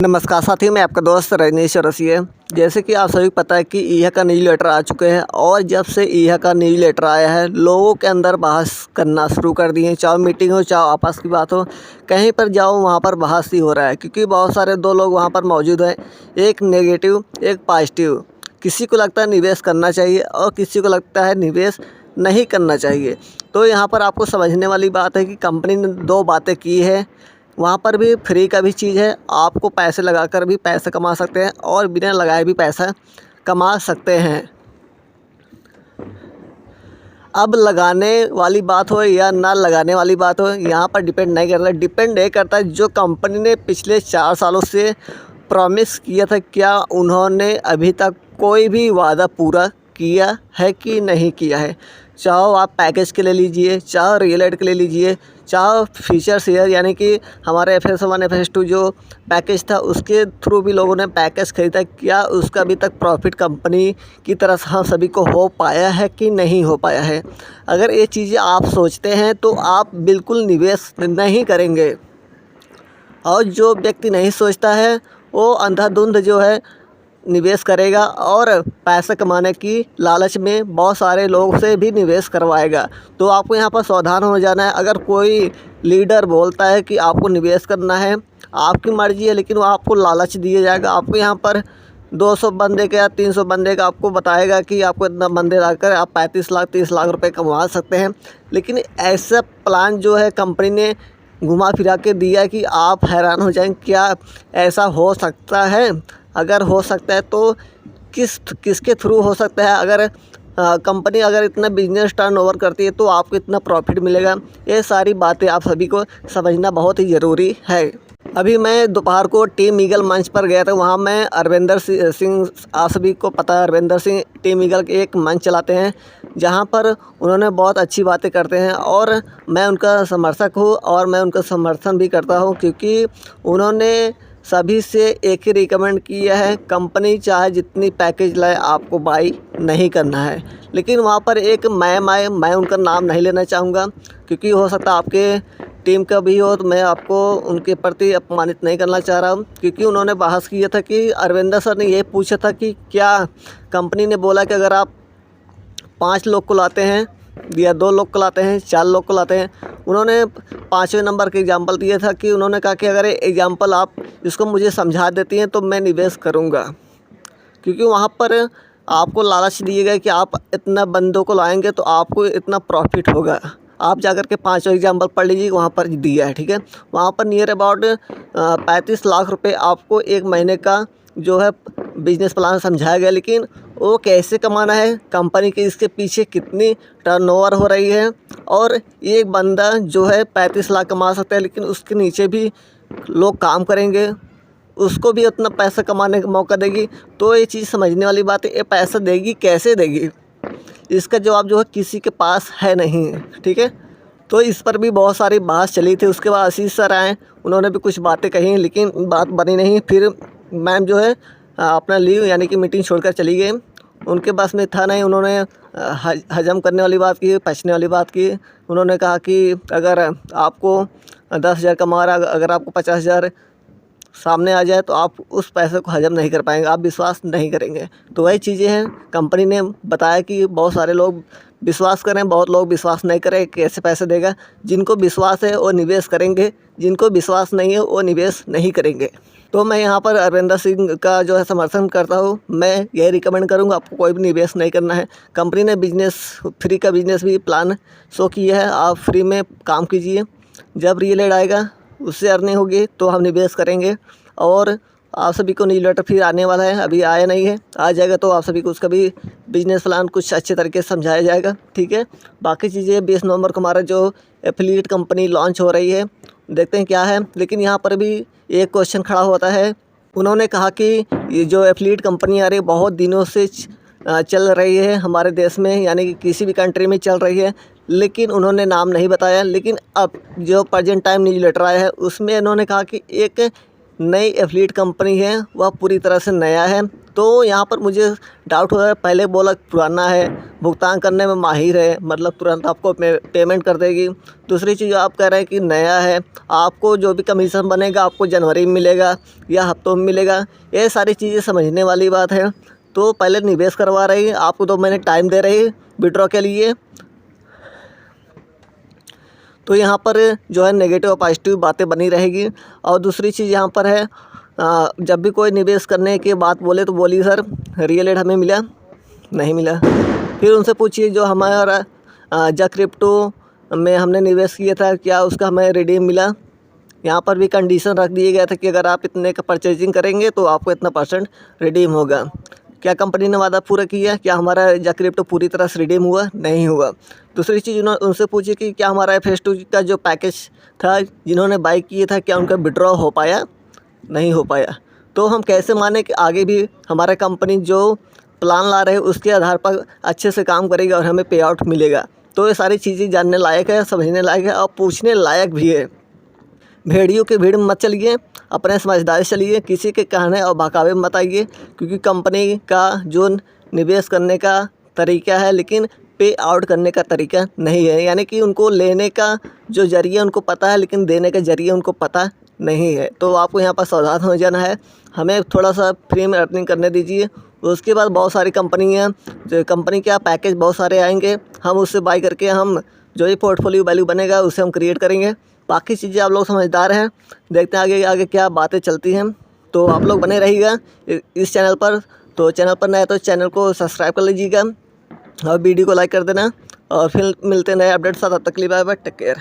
नमस्कार साथियों, मैं आपका दोस्त रजनीश रसिया। जैसे कि आप सभी को पता है कि ईहा का न्यूज़ लेटर आ चुके हैं और जब से ईहा का न्यूज़ लेटर आया है लोगों के अंदर बहस करना शुरू कर दिए। चाहे मीटिंग हो, चाहे आपस की बात हो, कहीं पर जाओ वहाँ पर बहस ही हो रहा है क्योंकि बहुत सारे दो लोग वहाँ पर मौजूद हैं, एक नेगेटिव एक पॉजिटिव। किसी को लगता है निवेश करना चाहिए और किसी को लगता है निवेश नहीं करना चाहिए। तो यहाँ पर आपको समझने वाली बात है कि कंपनी ने दो बातें की है। वहाँ पर भी फ्री का भी चीज़ है, आपको पैसे लगाकर भी पैसा कमा सकते हैं और बिना लगाए भी पैसा कमा सकते हैं। अब लगाने वाली बात हो या ना लगाने वाली बात हो, यहाँ पर डिपेंड नहीं करता। डिपेंड ये करता है जो कंपनी ने पिछले 4 सालों से प्रॉमिस किया था, क्या उन्होंने अभी तक कोई भी वादा पूरा किया है कि नहीं किया है। चाहे आप पैकेज के ले लीजिए, चाहे रियल एस्टेट के ले लीजिए, चाहे फ्यूचर शेयर यानी कि हमारे FS1 FS2 जो पैकेज था उसके थ्रू भी लोगों ने पैकेज खरीदा, क्या उसका अभी तक प्रॉफिट कंपनी की तरफ हम सभी को हो पाया है कि नहीं हो पाया है। अगर ये चीज़ें आप सोचते हैं तो आप बिल्कुल निवेश नहीं करेंगे। और जो व्यक्ति नहीं सोचता है वो अंधाधुंध जो है निवेश करेगा और पैसा कमाने की लालच में बहुत सारे लोगों से भी निवेश करवाएगा। तो आपको यहाँ पर सावधान हो जाना है। अगर कोई लीडर बोलता है कि आपको निवेश करना है, आपकी मर्ज़ी है, लेकिन वो आपको लालच दिया जाएगा। आपको यहाँ पर 200 बंदे का या 300 बंदे का आपको बताएगा कि आपको इतना बंदे लाकर आप 35 लाख 30 लाख रुपए कमा सकते हैं। लेकिन ऐसा प्लान जो है कंपनी ने घुमा फिरा के दिया कि आप हैरान हो जाएंगे, क्या ऐसा हो सकता है। अगर हो सकता है तो किसके थ्रू हो सकता है। अगर कंपनी अगर इतना बिजनेस टर्नओवर करती है तो आपको इतना प्रॉफिट मिलेगा। ये सारी बातें आप सभी को समझना बहुत ही ज़रूरी है। अभी मैं दोपहर को टीम ईगल मंच पर गया था। वहाँ मैं अरविंदर सिंह, आप सभी को पता है अरविंदर सिंह टीम ईगल के एक मंच चलाते हैं जहाँ पर उन्होंने बहुत अच्छी बातें करते हैं और मैं उनका समर्थक हूँ और मैं उनका समर्थन भी करता हूँ क्योंकि उन्होंने सभी से एक ही रिकमेंड किया है, कंपनी चाहे जितनी पैकेज लाए आपको बाई नहीं करना है। लेकिन वहाँ पर एक मैं उनका नाम नहीं लेना चाहूँगा क्योंकि हो सकता है आपके टीम का भी हो, तो मैं आपको उनके प्रति अपमानित नहीं करना चाह रहा हूँ। क्योंकि उन्होंने बहस किया था कि अरविंदर सर ने ये पूछा था कि क्या कंपनी ने बोला कि अगर आप 5 लोग को लाते हैं या 2 लोग को लाते हैं, 4 लोग को लाते हैं। उन्होंने 5वें नंबर का एग्जाम्पल दिया था कि उन्होंने कहा कि अगर एग्जाम्पल आप इसको मुझे समझा देती हैं तो मैं निवेश करूँगा। क्योंकि वहाँ पर आपको लालच दिए गए कि आप इतना बंदों को लाएंगे तो आपको इतना प्रॉफिट होगा। आप जाकर के 5वां एग्जाम्पल पढ़ लीजिए, वहाँ पर दिया है, ठीक है। वहाँ पर नियर अबाउट 35 लाख रुपए आपको एक महीने का जो है बिजनेस प्लान समझाया गया। लेकिन वो कैसे कमाना है, कंपनी के इसके पीछे कितनी टर्नओवर हो रही है और एक बंदा जो है 35 लाख कमा सकता है, लेकिन उसके नीचे भी लोग काम करेंगे, उसको भी उतना पैसा कमाने का मौका देगी। तो ये चीज़ समझने वाली बात है। ये पैसा देगी कैसे देगी, इसका जवाब जो है किसी के पास है नहीं, ठीक है। तो इस पर भी बहुत सारी बहस चली थी। उसके बाद आशीष सर आए, उन्होंने भी कुछ बातें कही लेकिन बात बनी नहीं। फिर मैम जो है अपना लीव यानी कि मीटिंग छोड़कर चली गई। उनके पास में था नहीं। उन्होंने हजम करने वाली बात की, पचने वाली बात की। उन्होंने कहा कि अगर आपको 10,000 कमा रहा, अगर आपको 50,000 सामने आ जाए तो आप उस पैसे को हजम नहीं कर पाएंगे, आप विश्वास नहीं करेंगे। तो वही चीज़ें हैं। कंपनी ने बताया कि बहुत सारे लोग विश्वास करें, बहुत लोग विश्वास नहीं करें, कैसे पैसे देगा। जिनको विश्वास है वो निवेश करेंगे, जिनको विश्वास नहीं है वो निवेश नहीं करेंगे। तो मैं यहाँ पर अरविंदर सिंह का जो है समर्थन करता हूँ। मैं यही रिकमेंड करूँगा, आपको कोई भी निवेश नहीं करना है। कंपनी ने बिजनेस फ्री का बिजनेस भी प्लान शो किया है, आप फ्री में काम कीजिए। जब रियल एस्टेट आएगा उससे अर्निंग होगी तो हम निवेश करेंगे। और आप सभी को न्यूज़ लेटर फिर आने वाला है, अभी आया नहीं है, आ जाएगा तो आप सभी को उसका भी बिजनेस प्लान कुछ अच्छे तरीके से समझाया जाएगा, ठीक है। बाकी चीज़ें 20 नवंबर को हमारा जो एफिलिएट कंपनी लॉन्च हो रही है, देखते हैं क्या है। लेकिन यहाँ पर भी एक क्वेश्चन खड़ा होता है। उन्होंने कहा कि ये जो एफिलिएट कंपनी आ रही है बहुत दिनों से चल रही है हमारे देश में, यानी कि किसी भी कंट्री में चल रही है, लेकिन उन्होंने नाम नहीं बताया। लेकिन अब जो प्रेजेंट टाइम न्यूज़ लेटर आया है उसमें इन्होंने कहा कि एक नई एफिलिएट कंपनी है वह पूरी तरह से नया है। तो यहाँ पर मुझे डाउट हो रहा है, पहले बोला पुराना है, भुगतान करने में माहिर है, मतलब तुरंत आपको पेमेंट कर देगी। दूसरी चीज़ आप कह रहे हैं कि नया है, आपको जो भी कमीशन बनेगा आपको जनवरी में मिलेगा या हफ्तों में मिलेगा, ये सारी चीज़ें समझने वाली बात है। तो पहले निवेश करवा रही है, आपको 2 महीने टाइम दे रही है विड्रॉ के लिए। तो यहाँ पर जो है नेगेटिव और पॉजिटिव बातें बनी रहेगी। और दूसरी चीज़ यहाँ पर है, जब भी कोई निवेश करने की बात बोले तो बोलिए सर रियल एड हमें मिला नहीं मिला। फिर उनसे पूछिए जो हमारा जा क्रिप्टो में हमने निवेश किया था क्या उसका हमें रिडीम मिला। यहाँ पर भी कंडीशन रख दिए गए थे कि अगर आप इतने का परचेजिंग करेंगे तो आपको इतना % रिडीम होगा। क्या कंपनी ने वादा पूरा किया? क्या हमारा जा क्रिप्टो पूरी तरह से रिडीम हुआ? नहीं हुआ। दूसरी चीज़ उनसे पूछिए कि क्या हमारा FS2 का जो पैकेज था जिन्होंने बाई किया था क्या उनका विड्रॉ हो पाया? नहीं हो पाया। तो हम कैसे माने कि आगे भी हमारा कंपनी जो प्लान ला रहे हैं उसके आधार पर अच्छे से काम करेगी और हमें पे आउट मिलेगा। तो ये सारी चीज़ें जानने लायक है, समझने लायक है और पूछने लायक भी है। भेड़ियों की भीड़ में मत चलिए, अपने समझदारी से चलिए, किसी के कहने और बहकावे में मत आइए, क्योंकि कंपनी का जो निवेश करने का तरीका है लेकिन पे आउट करने का तरीका नहीं है। यानी कि उनको लेने का जो ज़रिया उनको पता है लेकिन देने का ज़रिया उनको पता नहीं है। तो आपको यहाँ पर सावधान हो जाना है, हमें थोड़ा सा फ्री में अर्निंग करने दीजिए। उसके बाद बहुत सारी कंपनी हैं, जो कंपनी का पैकेज बहुत सारे आएंगे, हम उससे बाई करके हम जो भी पोर्टफोलियो वैल्यू बनेगा उसे हम क्रिएट करेंगे। बाकी चीज़ें आप लोग समझदार हैं, देखते हैं आगे आगे क्या बातें चलती हैं। तो आप लोग बने रहिएगा इस चैनल पर। तो चैनल पर नए तो चैनल को सब्सक्राइब कर लीजिएगा और वीडियो को लाइक कर देना। और फिर मिलते हैं नए अपडेट साथ, तब तक के लिए बाय बाय, टेक केयर।